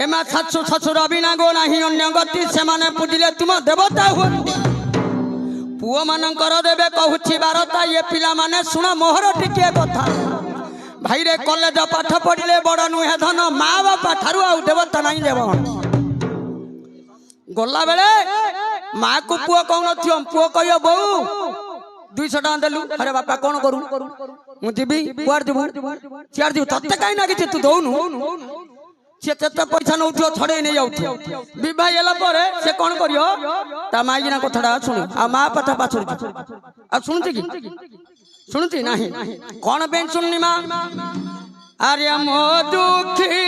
एमा शाशु शशुर बिना गो नाही अन्य गति से माने पूजिले तुम देवता हुंती पुओ मानकर देवे कहूची बारता ये पिला माने सुन मोहर टिके कथा भाई रे कॉलेज पाठ पढ़िले बड़ नुहे धन माँ बापा ठारू आ देवता नहीं देव गला बेले माँ को पुओ कौन थी पुओ कह बो 200 टका देलु अरे बापा कौन करू मुझे कुआर जीवु सियार जीवु तत्ते कहीं ना कि तू दौनु से केते पैसा नौ छड़े नहीं जाऊ बहुत से कौन करियो ता माइना कथाटा शुणु आ माँ पथा पाछड़ आ शुणुती कि शुणुती नहीं कौन बेन सुननी माँ अरे मो दुखी